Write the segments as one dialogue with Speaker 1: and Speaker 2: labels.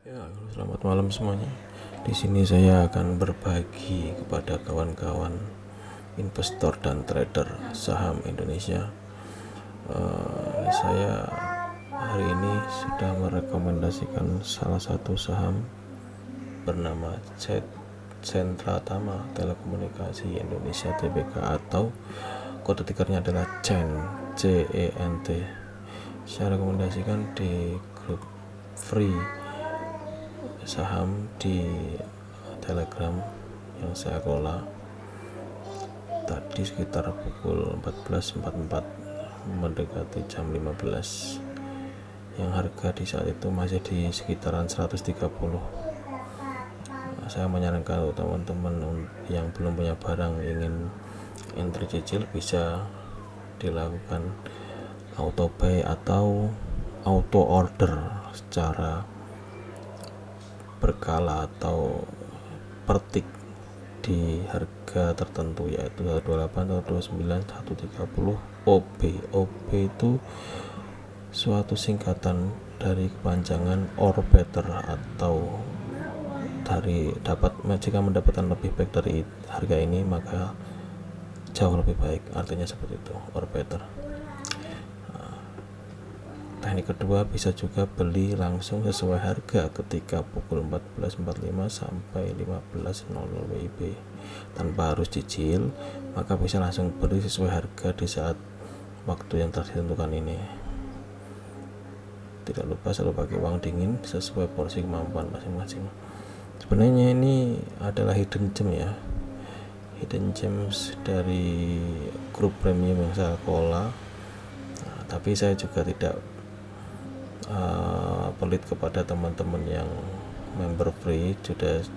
Speaker 1: Ya, selamat malam semuanya. Di sini saya akan berbagi kepada kawan-kawan investor dan trader saham Indonesia. Saya hari ini sudah merekomendasikan salah satu saham bernama Centratama Telekomunikasi Indonesia Tbk, atau kode tikernya adalah CENT. Saya rekomendasikan di grup free saham di Telegram yang saya kelola tadi sekitar pukul 14.44 mendekati jam 15, yang harga di saat itu masih di sekitaran 130. Saya menyarankan untuk teman-teman yang belum punya barang ingin entry cicil bisa dilakukan auto buy atau auto order secara berkala atau per tick di harga tertentu, yaitu 128, 129, 130 OB. OB itu suatu singkatan dari kepanjangan or better, atau dari jika mendapatkan lebih baik dari harga ini maka jauh lebih baik, artinya seperti itu, or better. Teknik kedua, bisa juga beli langsung sesuai harga ketika pukul 14.45 sampai 15.00 WIB tanpa harus cicil, maka bisa langsung beli sesuai harga di saat waktu yang telah ditentukan ini. Tidak lupa selalu pakai uang dingin sesuai porsi kemampuan masing-masing. Sebenarnya ini adalah hidden gem ya, hidden gems dari grup premium yang saya kelola. Tapi saya juga tidak pelit kepada teman-teman yang member free.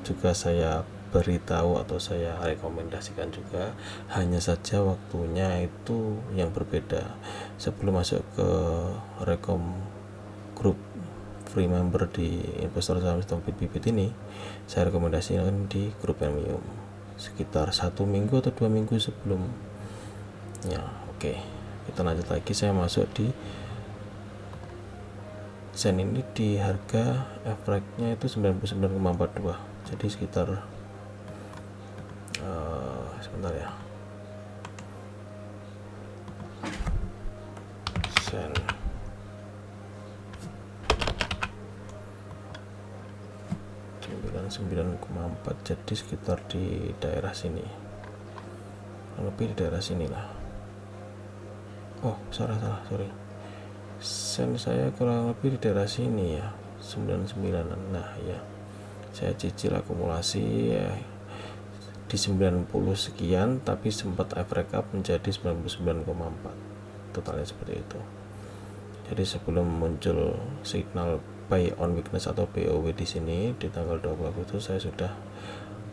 Speaker 1: Juga saya beritahu atau saya rekomendasikan juga, hanya saja waktunya itu yang berbeda. Sebelum masuk ke rekom grup free member di investor saham stock bibit ini, saya rekomendasikan di grup premium sekitar 1 minggu atau 2 minggu sebelumnya. Oke, kita lanjut lagi. Saya masuk di sen ini di harga efeknya itu 99,42, jadi sekitar sebentar ya, sen 99,4, jadi sekitar di daerah sini, lebih di daerah sini lah. Oh, salah, sorry, sen saya kurang lebih di daerah sini ya, 99-an. Nah ya, saya cicil akumulasi ya di 90 sekian, tapi sempat average up menjadi 99,4, totalnya seperti itu. Jadi sebelum muncul signal buy on weakness atau BOW di sini di tanggal 20 Agustus, saya sudah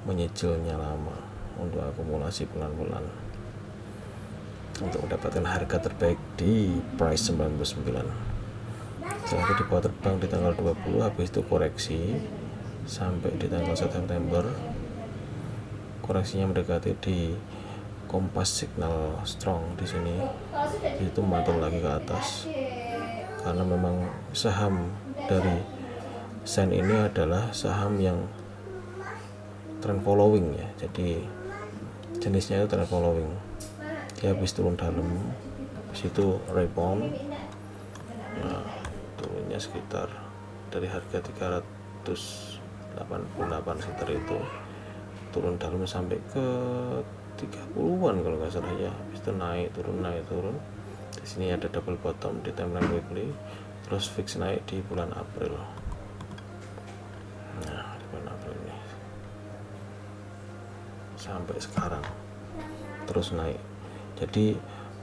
Speaker 1: menyicilnya lama untuk akumulasi bulan-bulan untuk mendapatkan harga terbaik di price 99. Setelah itu dibawa terbang di tanggal 20, habis itu koreksi sampai di tanggal 1 September. Koreksinya mendekati di kompas signal strong di sini, itu mantul lagi ke atas, karena memang saham dari sen ini adalah saham yang trend following ya, jadi jenisnya itu trend following. Dia habis turun dalam, habis itu rebound. Nah, turunnya sekitar dari harga 388 sekitar itu, turun dalam sampai ke 30-an kalau nggak salah ya. Habis itu naik turun. Di sini ada double bottom di timeline weekly, terus fix naik di bulan April. Nah, di bulan April ini sampai sekarang terus naik. Jadi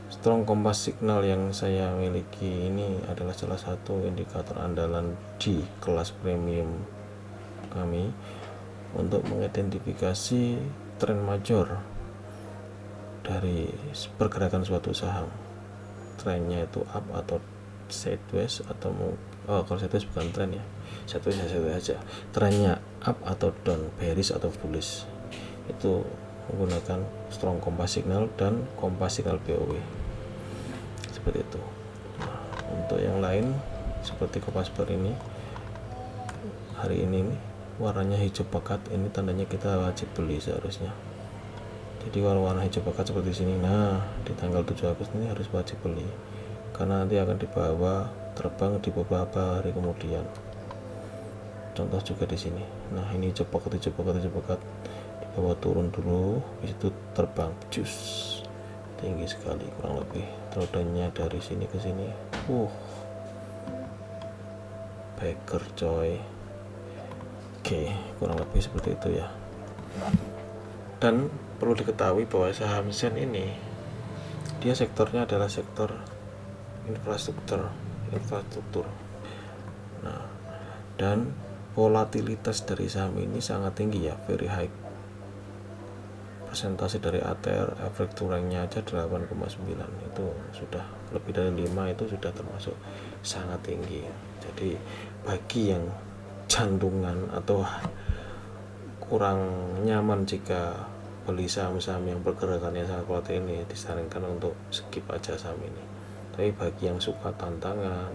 Speaker 1: strong kompas signal yang saya miliki ini adalah salah satu indikator andalan di kelas premium kami untuk mengidentifikasi tren major dari pergerakan suatu saham. Trennya itu up atau sideways, atau kalau sideways bukan tren ya, sideways aja. Trennya up atau down, bearish atau bullish, itu menggunakan strong kompas signal dan kompas signal BOW seperti itu. Nah, untuk yang lain seperti kompas bar ini hari ini nih, warnanya hijau pekat, ini tandanya kita wajib beli seharusnya. Jadi kalau warna hijau pekat seperti sini, nah di tanggal 7 Agustus ini harus wajib beli, karena nanti akan dibawa terbang di beberapa hari kemudian. Contoh juga di sini, nah ini hijau pekat, dibawa turun dulu, habis itu terbang, jus tinggi sekali, kurang lebih rodanya dari sini ke sini, Baker coy. Oke, kurang lebih seperti itu ya. Dan perlu diketahui bahwa saham Sen ini dia sektornya adalah sektor infrastruktur. Nah, dan volatilitas dari saham ini sangat tinggi ya, very high. Persentase dari ATR average turunnya aja 8,9, itu sudah lebih dari 5, itu sudah termasuk sangat tinggi. Jadi bagi yang jantungan atau kurang nyaman jika beli saham-saham yang pergerakannya sangat volatile ini, disarankan untuk skip aja saham ini. Tapi bagi yang suka tantangan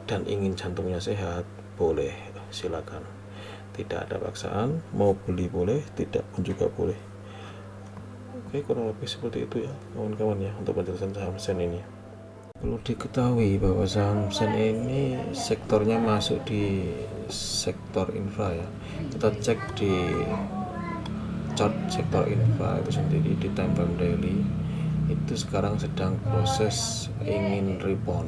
Speaker 1: dan ingin jantungnya sehat, boleh, silakan. Tidak ada paksaan, mau beli boleh, tidak pun juga boleh. Oke, kurang lebih seperti itu ya kawan-kawan ya, untuk penjelasan saham Sen ini. Perlu diketahui bahwa saham Sen ini sektornya masuk di sektor infra ya. Kita cek di chart sektor infra itu sendiri di time frame daily, itu sekarang sedang proses ingin rebound.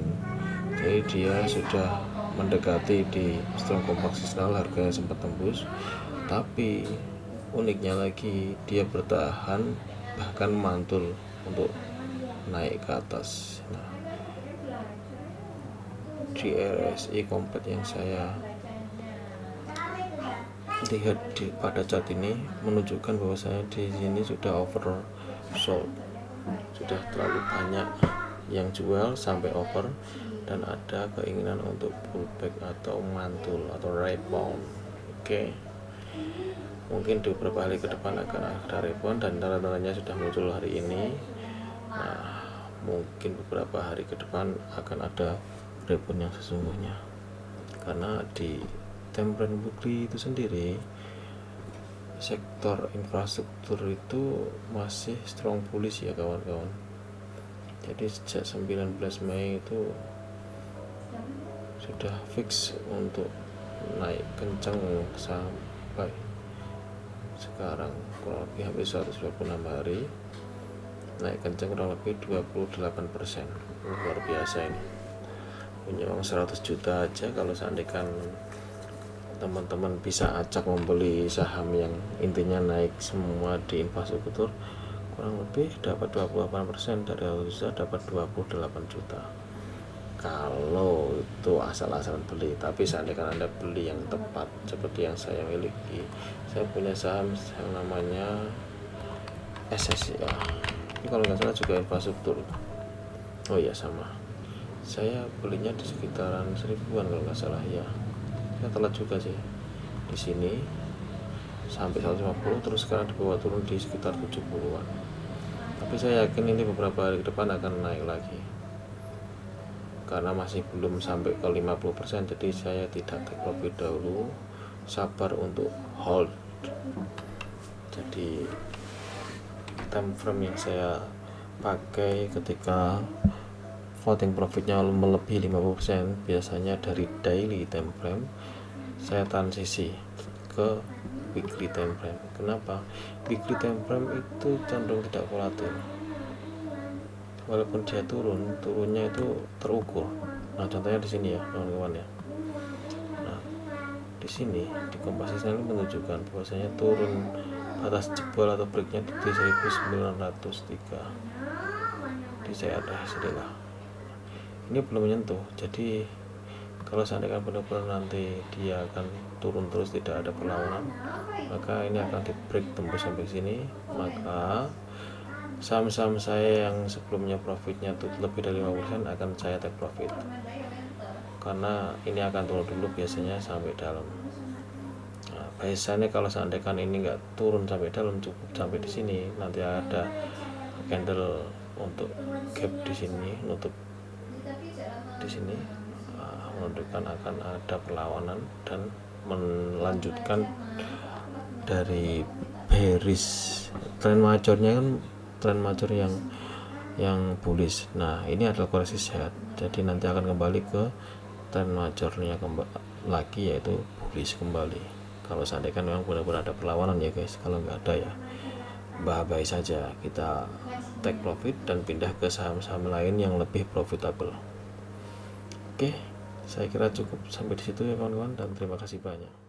Speaker 1: Jadi dia sudah mendekati di strong compact seasonal, harganya sempat tembus, tapi uniknya lagi dia bertahan bahkan mantul untuk naik ke atas. Nah, di RSI compact yang saya lihat pada chart ini menunjukkan bahwasanya di sini sudah oversold, sudah terlalu banyak yang jual sampai over, dan ada keinginan untuk pullback atau mantul atau rebound. Oke, mungkin di beberapa hari ke depan akan ada rebound, dan tanda-tandanya sudah muncul hari ini. Nah, mungkin beberapa hari ke depan akan ada rebound yang sesungguhnya, karena di time frame weekly itu sendiri sektor infrastruktur itu masih strong bullish ya kawan-kawan. Jadi sejak 19 Mei itu sudah fix untuk naik kencang sampai sekarang kurang lebih hampir 126 hari, naik kencang kurang lebih 28%. Luar biasa ini, punya uang 100 juta aja kalau seandainya teman-teman bisa acak membeli saham yang intinya naik semua di infrastruktur, kurang lebih dapat 28%, dari 100 juta dapat 28 juta kalau itu asal-asalan beli. Tapi seandainya Anda beli yang tepat seperti yang saya miliki, saya punya saham yang namanya SSIA, ini kalau nggak salah juga infrastruktur. Oh iya, sama, saya belinya di sekitaran 1000-an kalau nggak salah ya. Saya telat juga sih di sini sampai 150, terus sekarang dibawa turun di sekitar 70-an. Tapi saya yakin ini beberapa hari ke depan akan naik lagi, karena masih belum sampai ke 50%. Jadi saya tidak take profit dahulu, sabar untuk hold. Jadi time frame yang saya pakai ketika floating profitnya melebihi 50%, biasanya dari daily time frame saya transisi ke weekly time frame. Kenapa? Weekly time frame itu cenderung tidak volatil, walaupun dia turunnya itu terukur. Nah, contohnya di sini ya kawan-kawan ya. Nah, di sini di komposisi ini menunjukkan bahwasanya turun batas jebol atau breaknya di 1903. Di saya ada hasilnya, ini belum menyentuh. Jadi kalau seandainya benar-benar nanti dia akan turun terus, tidak ada perlawanan, maka ini akan di break tembus sampai sini, maka saham-saham saya yang sebelumnya profitnya tuh lebih dari 5% akan saya take profit, karena ini akan turun dulu biasanya sampai dalam. Nah, biasanya kalau seandainya ini enggak turun sampai dalam, cukup sampai di sini, nanti ada candle untuk gap di sini, nutup di sini, menunjukkan akan ada perlawanan dan melanjutkan dari bearish tren majornya kan, tren major yang bullish. Nah ini adalah koreksi sehat, jadi nanti akan kembali ke tren majornya lagi, yaitu bullish kembali. Kalau seandainya kan memang benar-benar ada perlawanan ya guys. Kalau nggak ada ya bye-bye saja, kita take profit dan pindah ke saham-saham lain yang lebih profitable. Oke, saya kira cukup sampai di situ ya kawan-kawan, dan terima kasih banyak.